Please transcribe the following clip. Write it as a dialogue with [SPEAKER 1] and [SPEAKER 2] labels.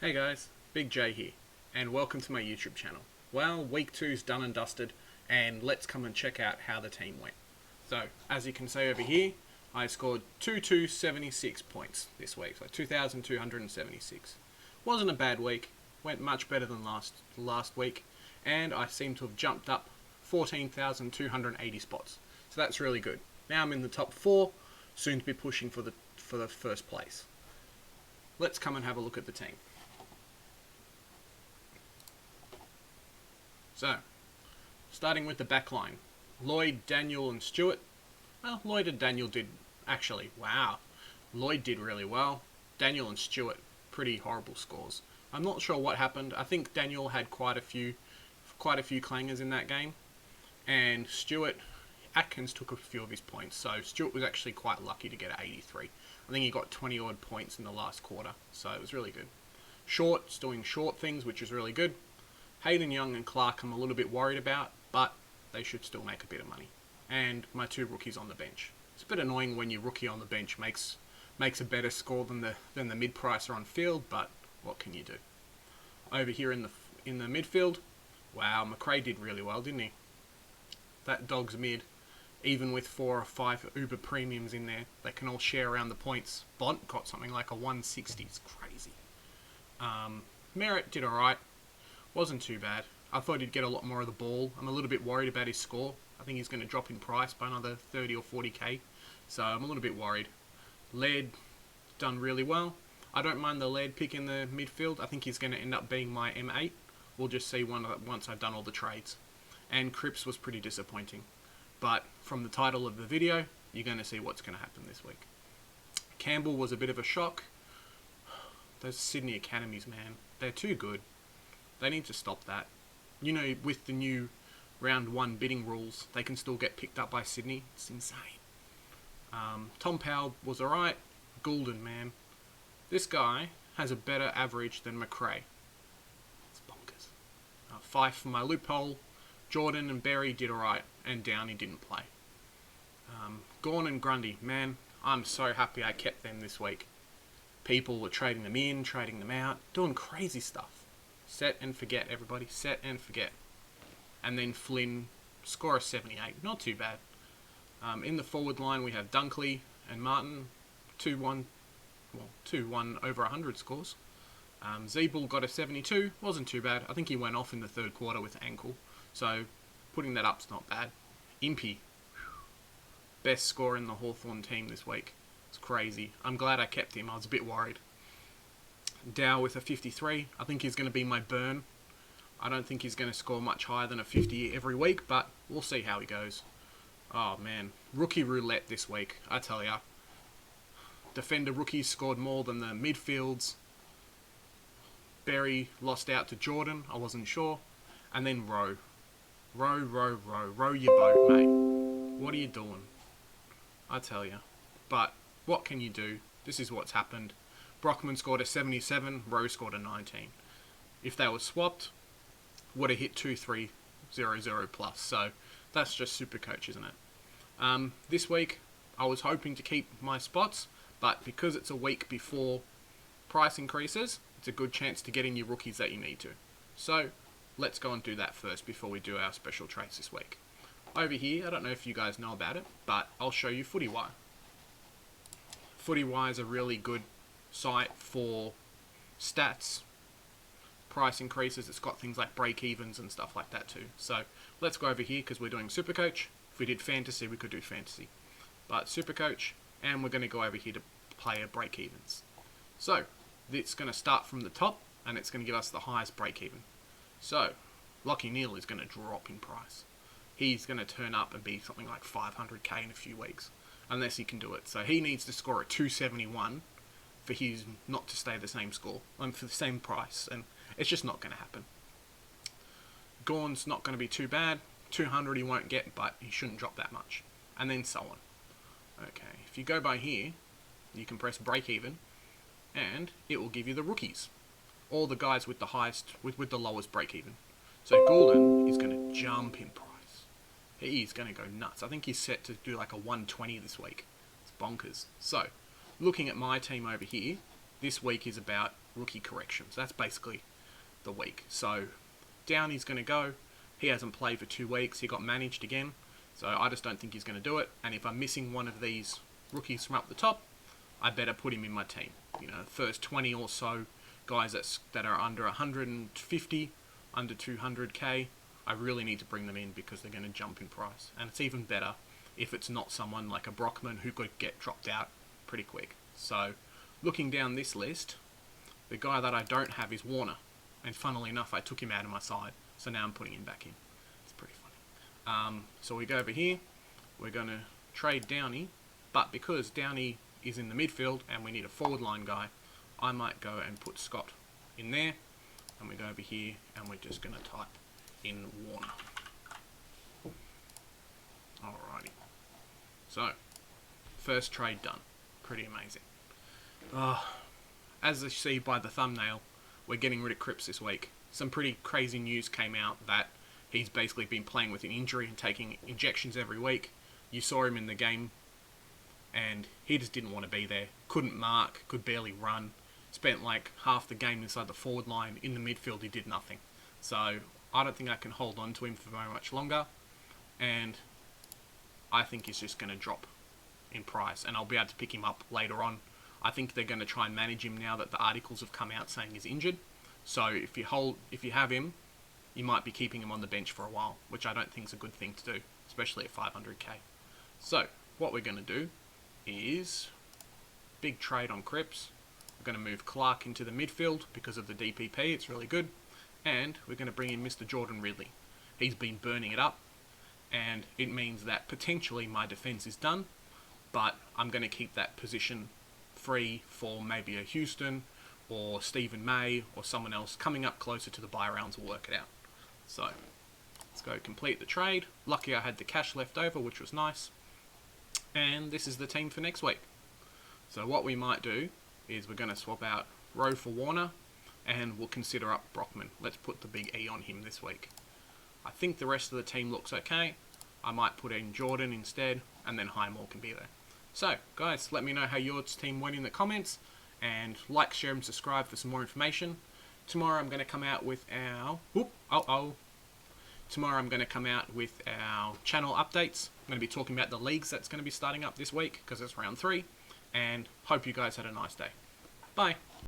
[SPEAKER 1] Hey guys, Big J here, and welcome to my YouTube channel. Well, week 2's done and dusted, and let's come and check out how the team went. So, as you can see over here, I scored 2,276 points this week, so 2,276. Wasn't a bad week, went much better than last week, and I seem to have jumped up 14,280 spots. So that's really good. Now I'm in the top 4, soon to be pushing for the first place. Let's come and have a look at the team. So, starting with the back line, Lloyd, Daniel and Stewart. Well, Lloyd and Daniel did Lloyd did really well. Daniel and Stewart, pretty horrible scores. I'm not sure what happened. I think Daniel had quite a few clangers in that game, and Atkins took a few of his points. So Stewart was actually quite lucky to get 83. I think he got 20 odd points in the last quarter, so it was really good. Short's doing short things, which is really good. Hayden Young and Clark I'm a little bit worried about, but they should still make a bit of money. And my 2 rookies on the bench. It's a bit annoying when your rookie on the bench makes a better score than the mid-pricer on field, but what can you do? Over here in the midfield, wow, McRae did really well, didn't he? That dog's mid, even with 4 or 5 Uber premiums in there, they can all share around the points. Bont got something like a 160, it's crazy. Merritt did alright. Wasn't too bad. I thought he'd get a lot more of the ball. I'm a little bit worried about his score. I think he's going to drop in price by another 30 or 40k. So I'm a little bit worried. Laird done really well. I don't mind the Laird pick in the midfield. I think he's going to end up being my M8. We'll just see once I've done all the trades. And Cripps was pretty disappointing. But from the title of the video, you're going to see what's going to happen this week. Campbell was a bit of a shock. Those Sydney Academies, man, they're too good. They need to stop that. You know, with the new round 1 bidding rules, they can still get picked up by Sydney. It's insane. Tom Powell was alright. Goulden, man. This guy has a better average than McRae. It's bonkers. Fife for my loophole. Jordan and Berry did alright, and Downey didn't play. Gawn and Grundy, man, I'm so happy I kept them this week. People were trading them in, trading them out, doing crazy stuff. Set and forget, everybody. Set and forget. And then Flynn, score of 78. Not too bad. In the forward line, we have Dunkley and Martin. 2-1 over 100 scores. Zeeble got a 72. Wasn't too bad. I think he went off in the 3rd quarter with ankle. So, putting that up's not bad. Impey. Best score in the Hawthorn team this week. It's crazy. I'm glad I kept him. I was a bit worried. Dow with a 53. I think he's going to be my burn. I don't think he's going to score much higher than a 50 every week, but we'll see how he goes. Oh man, rookie roulette this week, I tell ya. Defender rookies scored more than the midfields. Berry lost out to Jordan, I wasn't sure. And then Rowe. Row your boat, mate. What are you doing? I tell ya. But what can you do? This is what's happened. Brockman scored a 77, Rowe scored a 19. If they were swapped, would have hit 2300 plus. So that's just Supercoach, isn't it? This week, I was hoping to keep my spots, but because it's a week before price increases, it's a good chance to get in your rookies that you need to. So let's go and do that first before we do our special trades this week. Over here, I don't know if you guys know about it, but I'll show you FootyWire. FootyWire is a really good site for stats, price increases. It's got things like break evens and stuff like that too. So let's go over here because we're doing Supercoach. If we did fantasy, we could do fantasy, but Supercoach, and we're going to go over here to player break evens. So it's going to start from the top, and it's going to give us the highest break even. So Lachie Neale is going to drop in price. He's going to turn up and be something like 500k in a few weeks, unless he can do it. So he needs to score a 271 for his not to stay the same score, for the same price, and it's just not going to happen. Gawn's not going to be too bad. 200 he won't get, but he shouldn't drop that much, and then so on. Okay, if you go by here, you can press break even, and it will give you the rookies, all the guys with the highest, with the lowest break even. So Goulden is going to jump in price. He's going to go nuts. I think he's set to do like a 120 this week. It's bonkers. So, looking at my team over here, this week is about rookie corrections. That's basically the week. So Downey's going to go. He hasn't played for 2 weeks. He got managed again. So I just don't think he's going to do it. And if I'm missing one of these rookies from up the top, I better put him in my team. You know, first 20 or so guys that are under 150, under 200k, I really need to bring them in because they're going to jump in price. And it's even better if it's not someone like a Brockman who could get dropped out pretty quick. So looking down this list, the guy that I don't have is Warner. And funnily enough, I took him out of my side. So now I'm putting him back in. It's pretty funny. So we go over here. We're going to trade Downey. But because Downey is in the midfield and we need a forward line guy, I might go and put Scott in there. And we go over here and we're just going to type in Warner. Alrighty. So, first trade done. Pretty amazing. As you see by the thumbnail, we're getting rid of Cripps this week. Some pretty crazy news came out that he's basically been playing with an injury and taking injections every week. You saw him in the game and he just didn't want to be there. Couldn't mark, could barely run. Spent like half the game inside the forward line. In the midfield he did nothing. So I don't think I can hold on to him for very much longer. And I think he's just going to drop in price. And I'll be able to pick him up later on. I think they're going to try and manage him now that the articles have come out saying he's injured. So if you have him, you might be keeping him on the bench for a while, which I don't think is a good thing to do, especially at 500k. So what we're going to do is big trade on Cripps. We're going to move Clark into the midfield because of the DPP. It's really good. And we're going to bring in Mr. Jordan Ridley. He's been burning it up. And it means that potentially my defence is done. But I'm going to keep that position free for maybe a Houston or Stephen May or someone else coming up closer to the buy rounds will work it out. So let's go complete the trade. Lucky I had the cash left over, which was nice. And this is the team for next week. So what we might do is we're going to swap out Rowe for Warner and we'll consider up Brockman. Let's put the big E on him this week. I think the rest of the team looks okay. I might put in Jordan instead and then Highmore can be there. So guys, let me know how your team went in the comments and like, share and subscribe for some more information. Tomorrow I'm going to come out with our Tomorrow I'm going to come out with our channel updates. I'm going to be talking about the leagues that's going to be starting up this week because it's round 3. And hope you guys had a nice day. Bye.